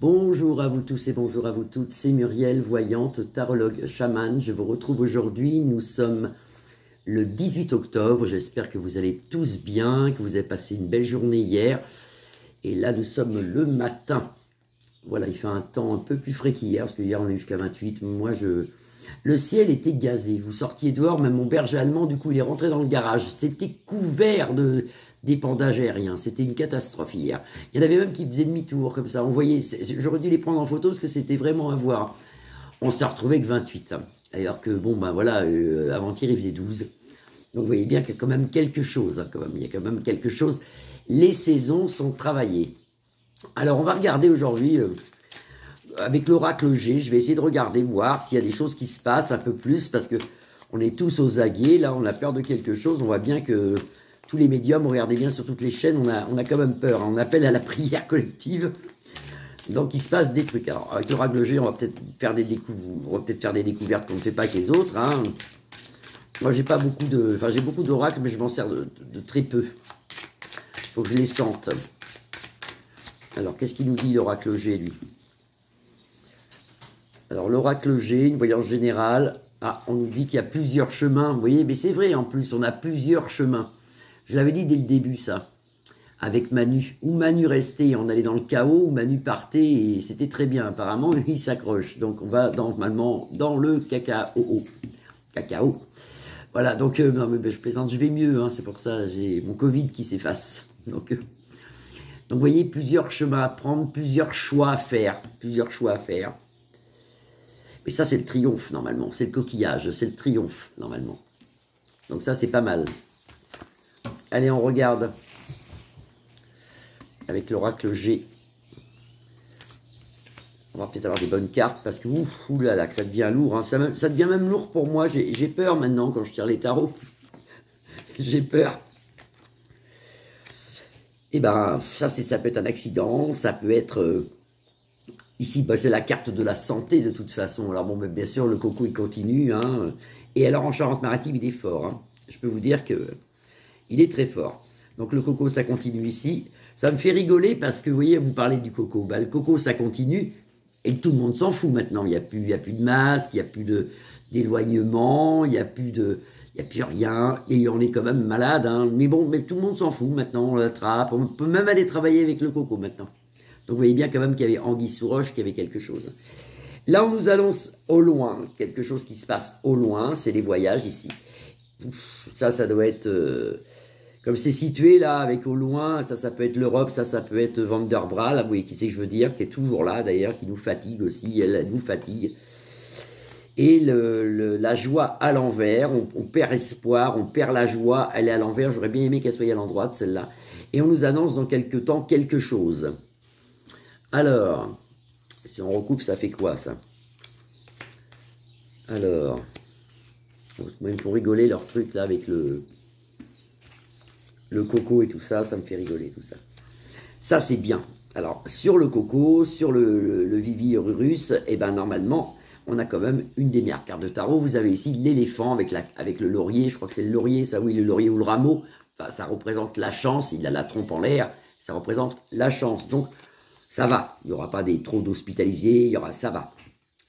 Bonjour à vous tous et bonjour à vous toutes, c'est Muriel, voyante, tarologue, chamane. Je vous retrouve aujourd'hui, nous sommes le 18 octobre, j'espère que vous allez tous bien, que vous avez passé une belle journée hier. Et là, nous sommes le matin. Voilà, il fait un temps un peu plus frais qu'hier, parce que hier on est jusqu'à 28. Le ciel était gazé, vous sortiez dehors, même mon berger allemand, du coup, il est rentré dans le garage. C'était couvert d'épandage aérien, c'était une catastrophe hier. Il y en avait même qui faisaient demi-tour, comme ça. On voyait, j'aurais dû les prendre en photo, parce que c'était vraiment à voir. On s'est retrouvé que 28, hein. Alors que, bon, ben voilà, avant-hier, il faisait 12. Donc, vous voyez bien qu'il y a quand même quelque chose, hein, quand même. Il y a quand même quelque chose. Les saisons sont travaillées. Alors, on va regarder aujourd'hui, avec l'oracle G, je vais essayer de regarder, voir s'il y a des choses qui se passent un peu plus, parce que on est tous aux aguets, là, on a peur de quelque chose. On voit bien que tous les médiums, regardez bien sur toutes les chaînes, on a quand même peur, hein. On appelle à la prière collective. Donc, il se passe des trucs. Alors, avec l'oracle G, on va peut-être faire des découvertes qu'on ne fait pas avec les autres, hein. Moi, j'ai pas beaucoup de... Enfin, j'ai beaucoup d'oracles, mais je m'en sers de très peu. Il faut que je les sente. Alors, qu'est-ce qu'il nous dit, l'oracle G, lui? Alors, l'oracle G, une voyance générale. Ah, on nous dit qu'il y a plusieurs chemins. Vous voyez, mais c'est vrai, en plus, on a plusieurs chemins. Je l'avais dit dès le début, ça. Avec Manu. Ou Manu restait, on allait dans le chaos, ou Manu partait, et c'était très bien. Apparemment, il s'accroche. Donc, on va normalement dans le cacao. Cacao. Voilà, donc, non, mais je plaisante, je vais mieux, hein, c'est pour ça, j'ai mon Covid qui s'efface. Donc, vous voyez, plusieurs chemins à prendre, plusieurs choix à faire, Mais ça, c'est le triomphe, normalement, c'est le coquillage, c'est le triomphe, normalement. Donc ça, c'est pas mal. Allez, on regarde avec l'oracle G. On va peut-être avoir des bonnes cartes, parce que, oulala, que ça devient lourd, hein. Ça devient même lourd pour moi, j'ai peur maintenant quand je tire les tarots. J'ai peur. Et ben, ça peut être un accident, ça peut être... ici, bah, c'est la carte de la santé, de toute façon. Alors bon, mais bien sûr, le coco, il continue, hein. Et alors, en Charente-Maritime, il est fort, hein. Je peux vous dire que il est très fort. Donc, le coco, ça continue ici. Ça me fait rigoler parce que, vous voyez, vous parlez du coco. Bah, le coco, ça continue. Et tout le monde s'en fout maintenant. Il n'y a plus de masque, il n'y a plus d'éloignement, il n'y a plus rien. Et on est quand même malade, hein. Mais bon, mais tout le monde s'en fout maintenant. On l'attrape. On peut même aller travailler avec le coco maintenant. Donc vous voyez bien quand même qu'il y avait anguille sous roche, qu'il y avait quelque chose. Là, on nous annonce au loin, quelque chose qui se passe au loin, c'est les voyages ici. Ça doit être... comme c'est situé là, avec au loin, ça peut être l'Europe, ça peut être Vanderbra, là, vous voyez qui c'est que je veux dire, qui est toujours là d'ailleurs, qui nous fatigue aussi, elle nous fatigue. Et la joie à l'envers, on perd espoir, on perd la joie, elle est à l'envers, j'aurais bien aimé qu'elle soit à l'endroit, celle-là. Et on nous annonce dans quelques temps quelque chose. Alors, si on recouvre, ça fait quoi, ça? Alors, moi, ils me font rigoler leur truc, là, avec le coco et tout ça, ça me fait rigoler, tout ça. Ça, c'est bien. Alors, sur le coco, sur le Vivi russe, eh ben, normalement, on a quand même une des meilleures cartes de tarot. Vous avez ici l'éléphant avec le laurier, je crois que c'est le laurier, ça, oui, le laurier ou le rameau. Enfin, ça représente la chance, il a la trompe en l'air, ça représente la chance. Donc, ça va, il n'y aura pas trop d'hospitalisés, ça va,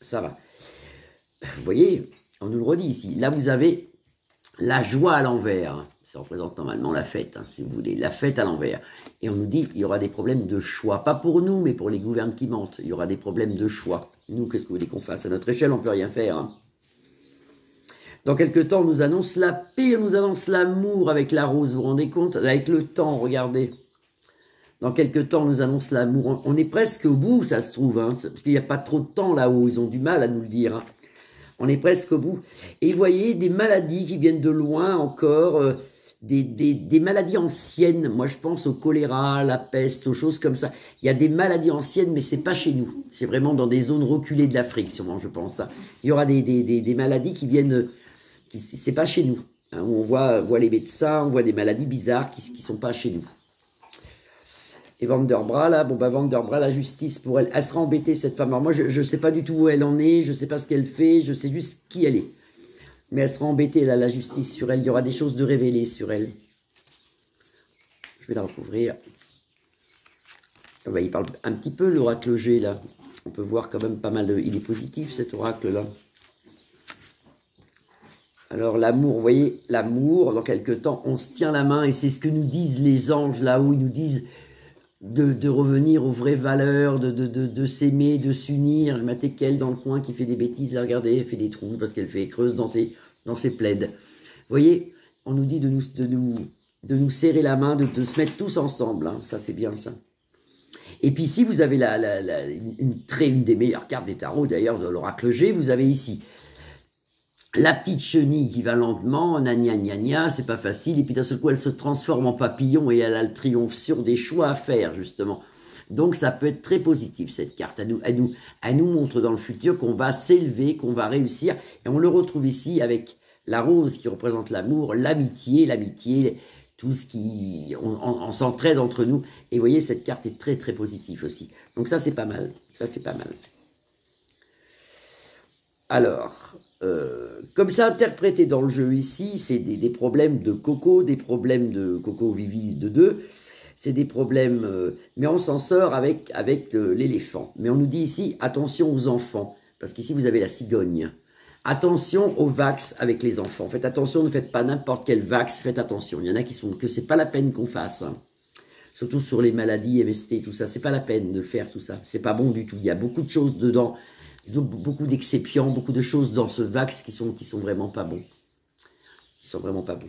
ça va. Vous voyez, on nous le redit ici. Là, vous avez la joie à l'envers. Ça représente normalement la fête, hein, si vous voulez, la fête à l'envers. Et on nous dit qu'il y aura des problèmes de choix. Pas pour nous, mais pour les gouvernements qui mentent. Il y aura des problèmes de choix. Nous, qu'est-ce que vous voulez qu'on fasse? À notre échelle, on ne peut rien faire, hein. Dans quelques temps, on nous annonce la paix, on nous annonce l'amour avec la rose. Vous vous rendez compte? Avec le temps, regardez. Dans quelques temps, on nous annonce l'amour. On est presque au bout, ça se trouve, hein, parce qu'il n'y a pas trop de temps là-haut. Ils ont du mal à nous le dire, hein. On est presque au bout. Et vous voyez, des maladies qui viennent de loin encore, des maladies anciennes. Moi, je pense au choléra, la peste, aux choses comme ça. Il y a des maladies anciennes, mais c'est pas chez nous. C'est vraiment dans des zones reculées de l'Afrique, sûrement, je pense, hein. Il y aura des maladies qui viennent... c'est pas chez nous, hein, où on voit les médecins, on voit des maladies bizarres qui sont pas chez nous. Et Vanderbra, là, bon, bah, Vanderbra, la justice pour elle, elle sera embêtée, cette femme. Alors, moi, je ne sais pas du tout où elle en est, je ne sais pas ce qu'elle fait, je sais juste qui elle est. Mais elle sera embêtée, là, la justice sur elle. Il y aura des choses de révélées sur elle. Je vais la recouvrir. Ah bah, il parle un petit peu, l'oracle G, là. On peut voir quand même pas mal de... Il est positif, cet oracle-là. Alors, l'amour, vous voyez, l'amour, dans quelques temps, on se tient la main, et c'est ce que nous disent les anges, là-haut. Ils nous disent de revenir aux vraies valeurs, de s'aimer, de s'unir. Matékel, dans le coin, qui fait des bêtises, là, regardez, elle fait des trous, parce qu'elle fait creuse dans ses plaids. Vous voyez, on nous dit de nous serrer la main, de se mettre tous ensemble. Hein. Ça, c'est bien, ça. Et puis ici, vous avez une des meilleures cartes des tarots, d'ailleurs, de l'oracle G. Vous avez ici la petite chenille qui va lentement, gna gna gna, c'est pas facile. Et puis d'un seul coup, elle se transforme en papillon et elle a le triomphe sur des choix à faire, justement. Donc ça peut être très positif, cette carte. Elle nous montre dans le futur qu'on va s'élever, qu'on va réussir. Et on le retrouve ici avec la rose qui représente l'amour, l'amitié, tout ce qui... On s'entraide entre nous. Et vous voyez, cette carte est très, très positive aussi. Donc ça, c'est pas mal. Ça, c'est pas mal. Alors, comme c'est interprété dans le jeu ici, c'est des problèmes de Coco, des problèmes de Coco Vivi de 2. C'est des problèmes... mais on s'en sort avec l'éléphant. Mais on nous dit ici, attention aux enfants. Parce qu'ici, vous avez la cigogne. Attention aux vax avec les enfants. Faites attention, ne faites pas n'importe quel vax, faites attention. Il y en a qui sont que c'est pas la peine qu'on fasse. Hein. Surtout sur les maladies, MST, tout ça. C'est pas la peine de faire tout ça. C'est pas bon du tout. Il y a beaucoup de choses dedans, beaucoup d'excipients, beaucoup de choses dans ce vax qui sont vraiment pas bons. Qui sont vraiment pas bons.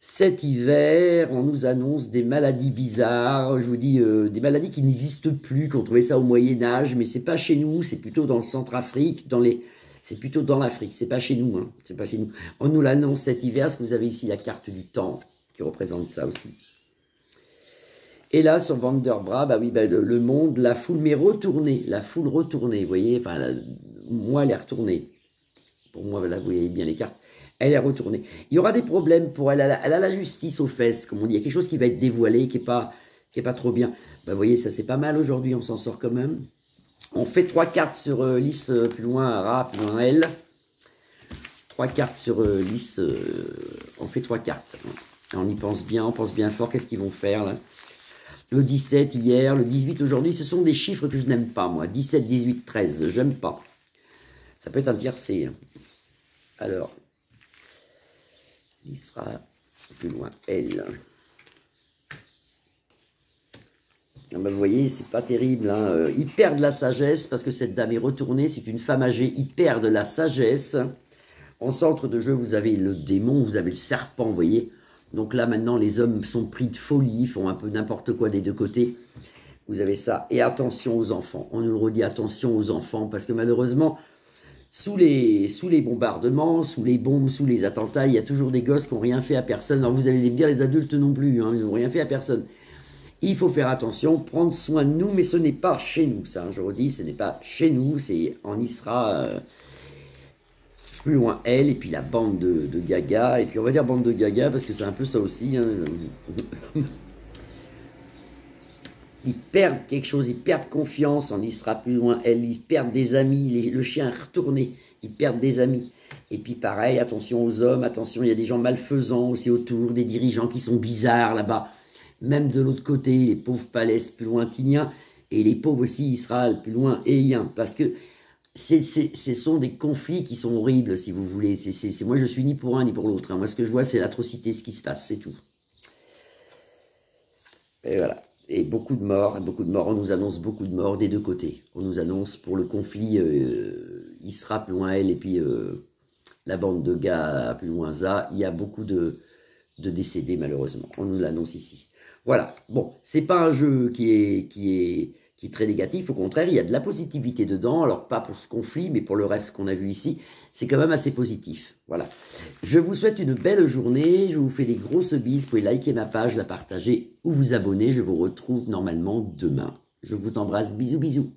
Cet hiver, on nous annonce des maladies bizarres, je vous dis, des maladies qui n'existent plus, qu'on trouvait ça au Moyen-Âge, mais c'est pas chez nous, c'est plutôt dans le Centrafrique, c'est plutôt dans l'Afrique, c'est pas chez nous, hein, c'est pas chez nous. On nous l'annonce cet hiver, parce que vous avez ici la carte du temps, qui représente ça aussi. Et là, sur Vanderbra, bah oui, bah, le monde, la foule, mais retournée, la foule retournée, vous voyez, enfin, moi, elle est retournée. Pour moi, là, vous voyez bien les cartes. Elle est retournée. Il y aura des problèmes pour elle. Elle a la justice aux fesses, comme on dit. Il y a quelque chose qui va être dévoilé, qui est pas trop bien. Ben, vous voyez, ça c'est pas mal aujourd'hui. On s'en sort quand même. On fait 3 cartes sur Lys, plus loin Ra, plus loin L. 3 cartes sur Lys. On fait 3 cartes. On y pense bien fort. Qu'est-ce qu'ils vont faire là? Le 17 hier, le 18 aujourd'hui. Ce sont des chiffres que je n'aime pas, moi. 17, 18, 13. J'aime pas. Ça peut être un tiercé. Alors... il sera plus loin, elle. Ah ben vous voyez, c'est pas terrible. Hein. Il perd de la sagesse parce que cette dame est retournée. C'est une femme âgée. Il perd de la sagesse. En centre de jeu, vous avez le démon, vous avez le serpent, vous voyez. Donc là, maintenant, les hommes sont pris de folie, font un peu n'importe quoi des deux côtés. Vous avez ça. Et attention aux enfants. On nous le redit, attention aux enfants, parce que malheureusement... Sous les bombardements, sous les bombes, sous les attentats, il y a toujours des gosses qui n'ont rien fait à personne. Alors vous allez bien, les adultes non plus, hein, ils n'ont rien fait à personne. Il faut faire attention, prendre soin de nous, mais ce n'est pas chez nous, ça. Hein, je redis, ce n'est pas chez nous, c'est en Isra, plus loin elle, et puis la bande de Gaga, et puis on va dire bande de Gaga, parce que c'est un peu ça aussi. Hein. Ils perdent quelque chose, ils perdent confiance en Isra plus loin, elle, ils perdent des amis, le chien est retourné, ils perdent des amis. Et puis pareil, attention aux hommes, attention, il y a des gens malfaisants aussi autour, des dirigeants qui sont bizarres là-bas. Même de l'autre côté, les pauvres Palès plus loin Tiniens, et les pauvres aussi Israël plus loin Éiens, parce que ce sont des conflits qui sont horribles, si vous voulez. Moi, je suis ni pour un ni pour l'autre. Hein. Moi, ce que je vois, c'est l'atrocité, ce qui se passe, c'est tout. Et voilà. Et beaucoup de morts, on nous annonce beaucoup de morts des deux côtés. On nous annonce pour le conflit Isra plus loin elle et puis la bande de gars plus loin za, il y a beaucoup de décédés malheureusement. On nous l'annonce ici. Voilà, bon, c'est pas un jeu qui est très négatif, au contraire, il y a de la positivité dedans, alors pas pour ce conflit, mais pour le reste qu'on a vu ici, c'est quand même assez positif. Voilà. Je vous souhaite une belle journée, je vous fais des grosses bises, vous pouvez liker ma page, la partager ou vous abonner, je vous retrouve normalement demain. Je vous embrasse, bisous bisous.